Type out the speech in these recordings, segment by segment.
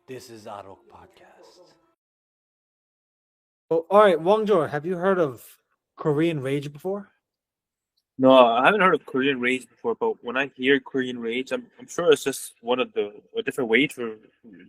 This is AROK Podcast. Oh, all right, Wongjor, have you heard of Korean Rage before? No, I haven't heard of Korean Rage before, but when I hear Korean Rage, I'm sure it's just a different way to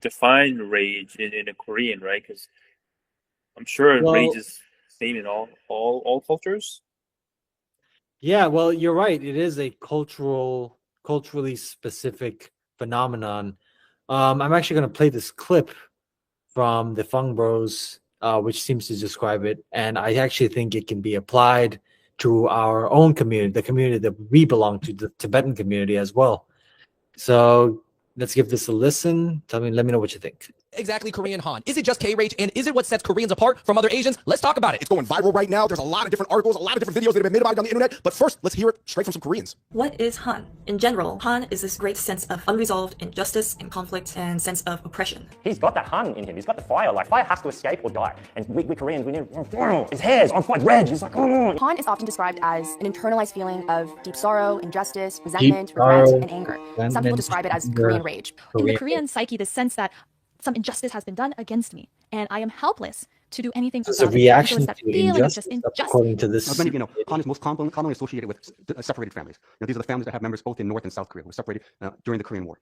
define rage in a Korean, right? Because I'm sure rage Well, is same in all cultures. yeah, well, you're right. It is a culturally specific phenomenon. I'm actually going to play this clip from the Fung Bros, which seems to describe it, and I actually think it can be applied to our own community, the community that we belong to, the Tibetan community as well. So let's give this a listen. Let me know what you think. Exactly Korean Han? Is it just K-Rage, and is it what sets Koreans apart from other Asians? Let's talk about it. It's going viral right now. There's a lot of different articles, a lot of different videos that have been made about it on the internet. But first, let's hear it straight from some Koreans. What is Han? In general, Han is this great sense of unresolved injustice and conflict and sense of oppression. He's got that Han in him. He's got the fire. Like, fire has to escape or die. And we Koreans, we need, his hair's on quite red. He's like, oh. Han is often described as an internalized feeling of deep sorrow, injustice, resentment, regret, and anger. Some people describe it as Korean rage. In the Korean psyche, the sense that some injustice has been done against me, and I am helpless to do anything about it. It's a reaction So it's that to feeling of injustice, just injustice. according to this. As many of you know, Han is most commonly associated with separated families. These are the families that have members both in North and South Korea who were separated during the Korean War.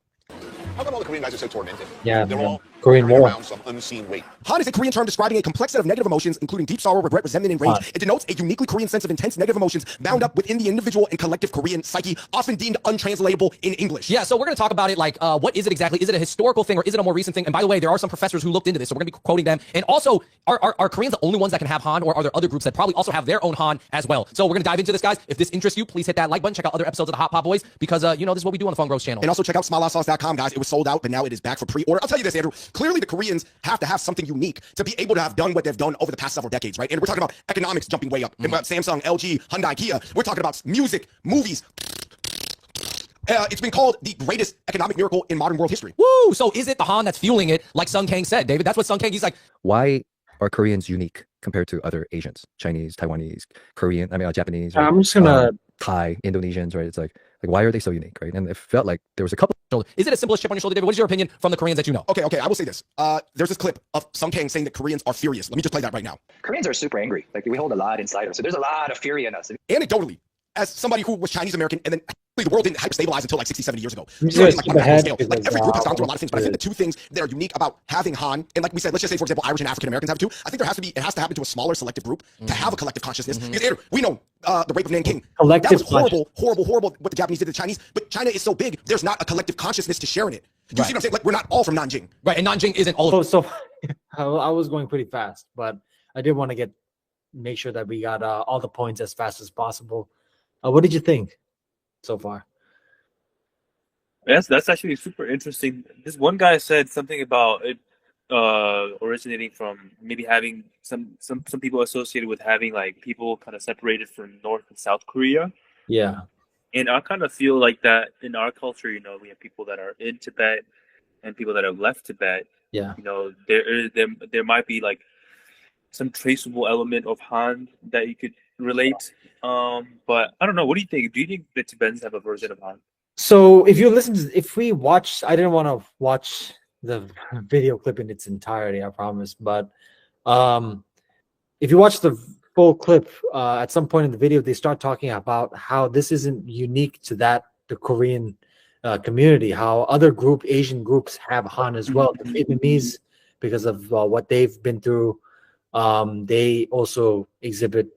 How come all the Korean guys are so tormented? Yeah, They're all Korean carrying War. around some unseen weight. Han is a Korean term describing a complex set of negative emotions, including deep sorrow, regret, resentment, and rage. It denotes a uniquely Korean sense of intense negative emotions bound up within the individual and collective Korean psyche, often deemed untranslatable in English. Yeah, so we're going to talk about it like, what is it exactly? Is it a historical thing or is it a more recent thing? And by the way, there are some professors who looked into this, so we're going to be quoting them. And also, are Koreans the only ones that can have Han, or are there other groups that probably also have their own Han as well? So we're going to dive into this, guys. If this interests you, please hit that like button. Check out other episodes of the Hot Pot Boys because, this is what we do on the Fung Bros channel. And also check out smileoutsauce.com, guys. It was sold out, but now it is back for pre-order. I'll tell you this, Andrew. Clearly, the Koreans have to have something unique to be able to have done what they've done over the past several decades, right? And we're talking about economics jumping way up. About Samsung, LG, Hyundai, Kia. We're talking about music, movies. It's been called the greatest economic miracle in modern world history. Woo! So is it the Han that's fueling it, like Sung Kang said, David? That's what Sung Kang, he's like, why are Koreans unique compared to other Asians, Chinese, Taiwanese, Korean, Japanese, I'm just gonna Thai, Indonesians, right? It's like why are they so unique, right? And it felt like there was a couple. Is it as simple as chip on your shoulder, David? What is your opinion from the Koreans that you know? Okay, I will say this. There's this clip of Sung Kang saying that Koreans are furious. Let me just play that right now. Koreans are super angry. Like, we hold a lot inside us. So there's a lot of fury in us. Anecdotally, as somebody who was Chinese American and then the world didn't hyper-stabilize until like 60, 70 years ago. I'm You know, just like, gonna on a macro skip scale. ahead Like every group has gone through a lot of things, but I think the because- two things that are unique about having Han, and like we said, let's just say, for example, Irish and African Americans have it too. I think it has to happen to a smaller selective group to have a collective consciousness. Because Andrew, we know the rape of Nanking. Collective that was horrible what the Japanese did to the Chinese, but China is so big, there's not a collective consciousness to share in it. Do you see what I'm saying? Like, we're not all from Nanjing. Right, and Nanjing isn't all of So I was going pretty fast, but I did want to make sure that we got all the points as fast as possible. What did you think so far? That's actually super interesting. This one guy said something about it originating from maybe having some people associated with having like people kind of separated from North and South Korea. Yeah. And I kind of feel like that in our culture, we have people that are in Tibet and people that have left Tibet. Yeah. There might be like some traceable element of Han that you could relate. But I don't know. What do you think? Do you think the Tibetans have a version of Han? So if we watch, I didn't want to watch the video clip in its entirety, I promise. But if you watch the full clip, at some point in the video, they start talking about how this isn't unique to the Korean community, how other Asian groups have Han as well. The Vietnamese, because of what they've been through, they also exhibit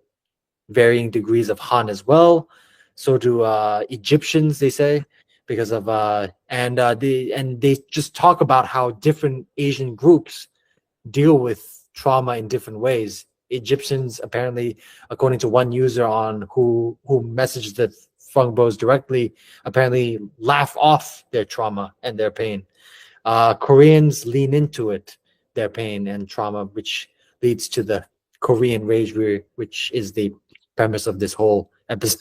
varying degrees of Han as well. So do Egyptians, they say, because of and they just talk about how different Asian groups deal with trauma in different ways. Egyptians, apparently, according to one user who messaged the Fung Bros directly, apparently laugh off their trauma and their pain. Koreans lean into their pain and trauma, which leads to the Korean rage, which is the premise of this whole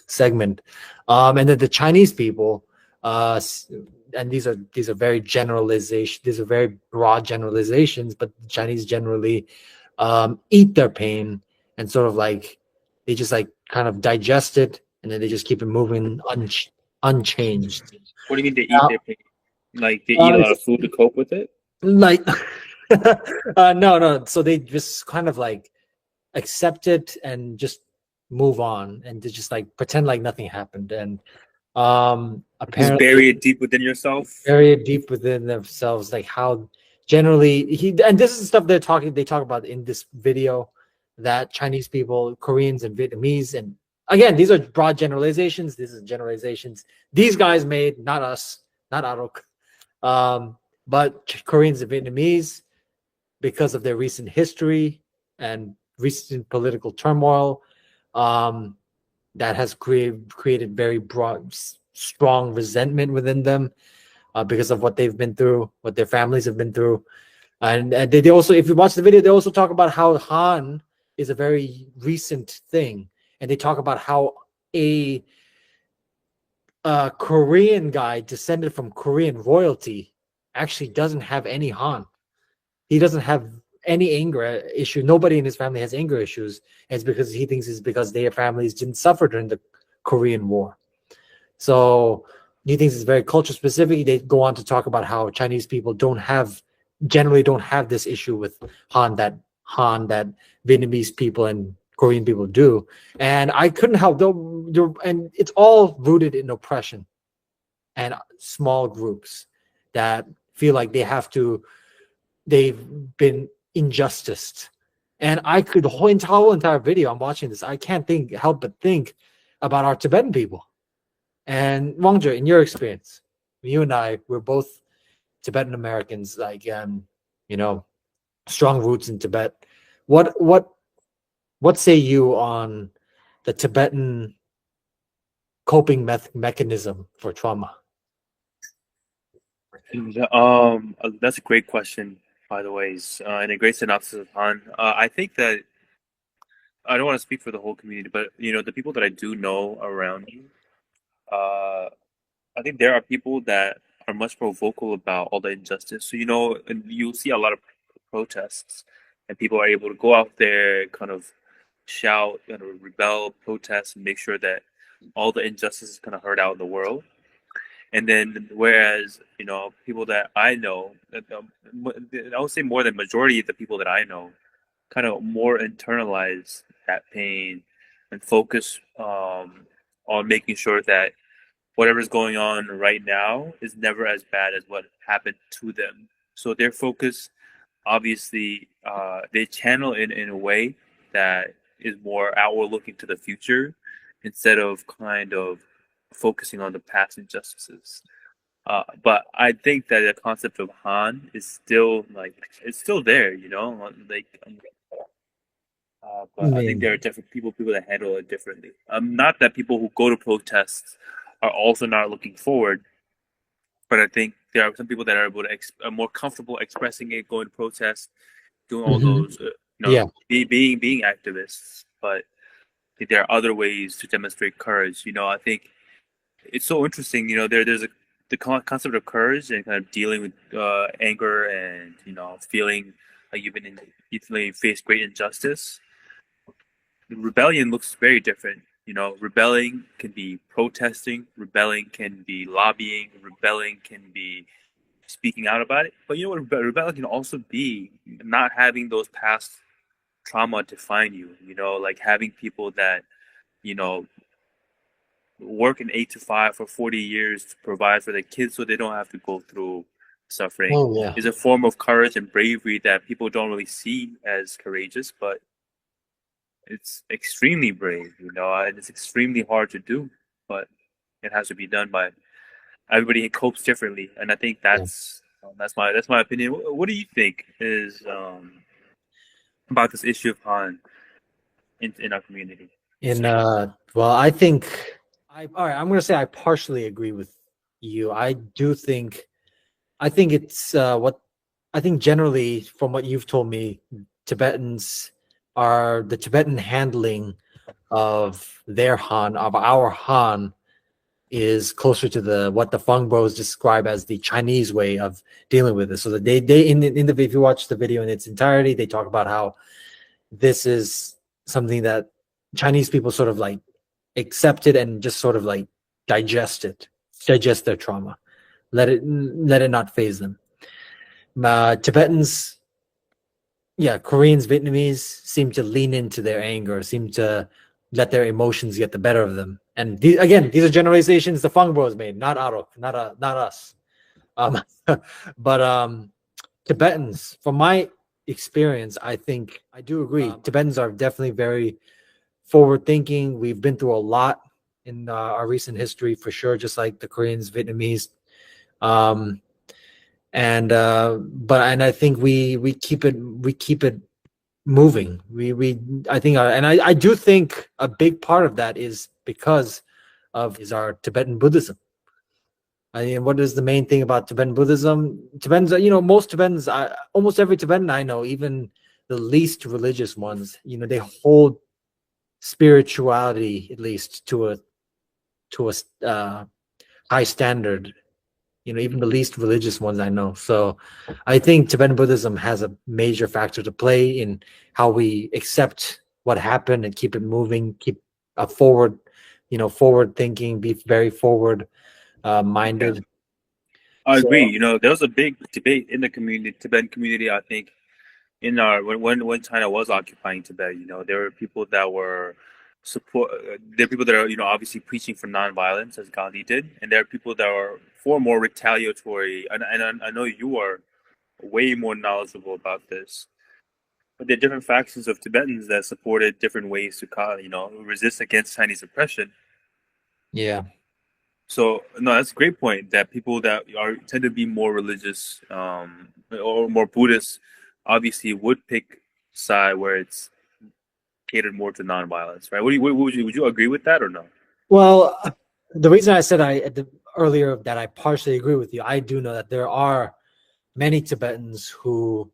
segment. And then the Chinese people, and these are very generalization. These are very broad generalizations, but the Chinese generally eat their pain and sort of like they just like kind of digest it, and then they just keep it moving unchanged. What do you mean they eat their pain? Like they eat a lot of food to cope with it? like no. So they just kind of like accept it and just move on and to just like pretend like nothing happened. And Just apparently bury it deep within yourself. bury it deep within themselves, like how generally and this is stuff they talk about in this video, that Chinese people, Koreans and Vietnamese, and again, these are broad generalizations. These are generalizations these guys made, not us, not AROK. But Koreans and Vietnamese, because of their recent history and recent political turmoil, that has created very broad, strong resentment within them because of what they've been through, what their families have been through. And they also, if you watch the video, they also talk about how Han is a very recent thing. And they talk about how a Korean guy descended from Korean royalty actually doesn't have any Han. He doesn't have any anger issue. Nobody in his family has anger issues. And it's because he thinks it's because their families didn't suffer during the Korean War. So he thinks it's very culture specific. They go on to talk about how Chinese people generally don't have this issue with Han that Vietnamese people and Korean people do. And I couldn't help though, and it's all rooted in oppression and small groups that feel like they've been injusticed. And the whole entire video I'm watching this, I can't help but think about our Tibetan people. And Wangzhe, in your experience, you and I, we're both Tibetan Americans, like strong roots in Tibet. What say you on the Tibetan coping mechanism for trauma? That's a great question, by the way, and a great synopsis of Han. I think that I don't want to speak for the whole community, but the people that I do know around me, I think there are people that are much more vocal about all the injustice. So and you'll see a lot of protests, and people are able to go out there, kind of shout, kind of rebel, protest, and make sure that all the injustice is kind of heard out in the world. And then, whereas people that I know, I would say more than majority of the people that I know, kind of more internalize that pain and focus on making sure that whatever's going on right now is never as bad as what happened to them. So their focus, obviously, they channel it in a way that is more outward looking to the future instead of kind of focusing on the past injustices. But I think that the concept of Han is still it's still there, but I think there are different people that handle it differently. Not that people who go to protests are also not looking forward, but I think there are some people that are able to are more comfortable expressing it, going to protests, doing all those, being activists. But I think there are other ways to demonstrate courage. I think it's so interesting. There's the concept of courage and kind of dealing with anger and feeling like you've faced great injustice. Rebellion looks very different. Rebelling can be protesting, rebelling can be lobbying, rebelling can be speaking out about it. But rebelling can also be not having those past trauma define you. Like having people that work an 8 to 5 for 40 years to provide for their kids so they don't have to go through suffering is a form of courage and bravery that people don't really see as courageous, but it's extremely brave, and it's extremely hard to do, but it has to be done by everybody. Copes differently, and I think that's my opinion. What do you think is about this issue of Han in our community? Well, I think all right. I'm going to say I partially agree with you. I think it's I think generally from what you've told me, the Tibetan handling of their Han, of our Han, is closer to what the Fung Bros describe as the Chinese way of dealing with it. So that they if you watch the video in its entirety, they talk about how this is something that Chinese people sort of like accept it and just sort of like digest their trauma, let it not faze them. Tibetans, yeah, Koreans, Vietnamese seem to lean into their anger, seem to let their emotions get the better of them. And again, these are generalizations the Fung Bros made, not AROK, not us. But Tibetans, from my experience, I think I do agree. Tibetans are definitely very forward thinking. We've been through a lot in our recent history for sure, just like the Koreans, Vietnamese. And I think we keep it moving. I think I do think a big part of that is because of our Tibetan Buddhism. I mean, what is the main thing about Tibetan Buddhism? Tibetans, most Tibetans, almost every Tibetan I know, even the least religious ones, they hold spirituality at least to a high standard. Even the least religious ones I know. So I think Tibetan Buddhism has a major factor to play in how we accept what happened and keep it moving, keep a forward thinking, be very forward minded. I agree. There was a big debate in the Tibetan community. I think in when China was occupying Tibet, there were people that were there are people that are obviously preaching for nonviolence as Gandhi did, and there are people that are for more retaliatory. And I know you are way more knowledgeable about this, but there are different factions of Tibetans that supported different ways to resist against Chinese oppression. Yeah. So no, that's a great point. That people that tend to be more religious or more Buddhist, obviously would pick side where it's catered more to nonviolence, right? Would you agree with that or no? Well, the reason I said earlier that I partially agree with you, I do know that there are many Tibetans who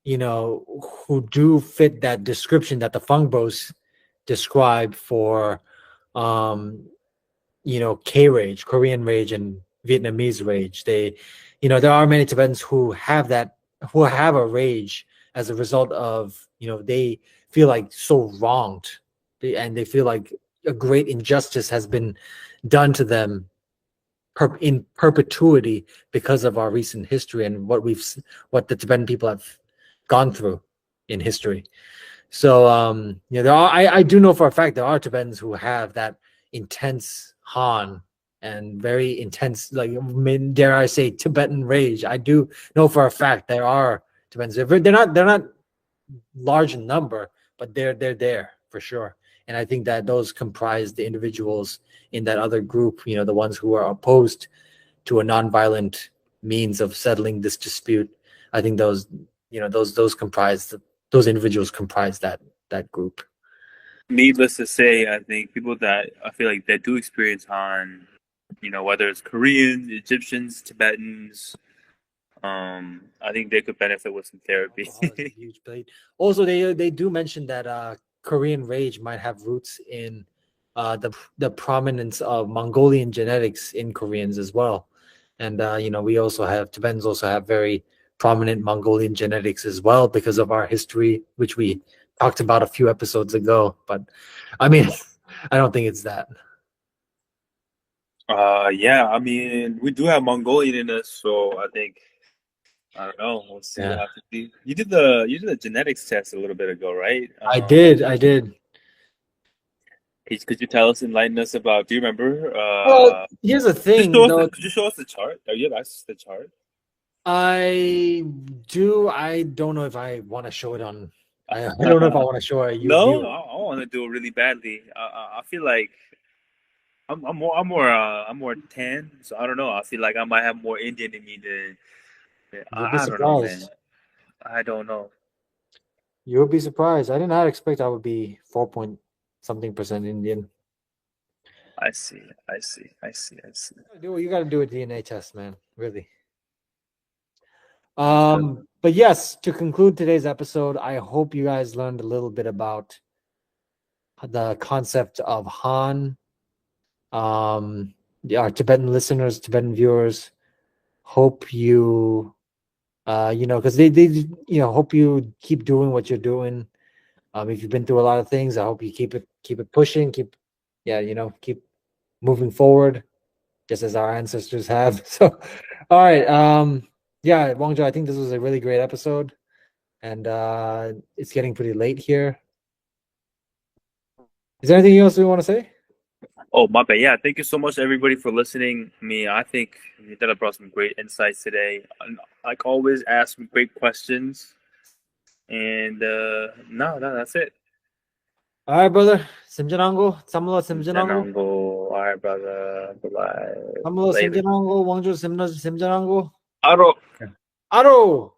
do fit that description that the Fung Bros describe for K-rage, Korean rage, and Vietnamese rage. There are many Tibetans who have a rage as a result of, they feel like so wronged, and they feel like a great injustice has been done to them in perpetuity because of our recent history and what the Tibetan people have gone through in history. So I do know for a fact there are Tibetans who have that intense Han and very intense, like, dare I say, Tibetan rage. I do know for a fact there are Tibetans. They're not large in number, but they're there for sure. And I think that those comprise the individuals in that other group, the ones who are opposed to a nonviolent means of settling this dispute. I think those individuals comprise that group. Needless to say, I think people that I feel like that do experience Han, whether it's Koreans, Egyptians, Tibetans, I think they could benefit with some therapy. Huge plate. Also, they do mention that Korean rage might have roots in the prominence of Mongolian genetics in Koreans as well. And we also have Tibetans also have very prominent Mongolian genetics as well because of our history, which we talked about a few episodes ago. But I mean, I don't think it's that. Yeah, I mean, we do have Mongolian in us, so I think I don't know. We'll see. Yeah. You did the genetics test a little bit ago, right? I did. Could you tell us, enlighten us about? Do you remember? Well, here's the thing. Could you show us the chart? Are you have access to the chart? I do. I don't know if I want to show it on. I don't know if I want to show it. No, I want to do it really badly. I feel like I'm more tan, so I don't know. I feel like I might have more Indian in me than. I don't know, man. I don't know. You would be surprised. I did not expect I would be 4-point-something% Indian. I see. You got to do a DNA test, man. Really. But yes, to conclude today's episode, I hope you guys learned a little bit about the concept of Han. Our Tibetan listeners, Tibetan viewers, hope you, because they hope you keep doing what you're doing. If you've been through a lot of things, I hope you keep it pushing, keep moving forward, just as our ancestors have. So, all right. yeah, Wangzhou, I think this was a really great episode, and it's getting pretty late here. Is there anything else we want to say? Oh, my bad. Yeah, thank you so much, everybody, for listening. I think that brought some great insights today. And like always, ask great questions. And no, that's it. All right, brother. Simjanango, Samlo Simjanango. All right, brother. Bye-bye. Samlo Later. Simjanango, Wangzhou Simjanango. AROK. Aro.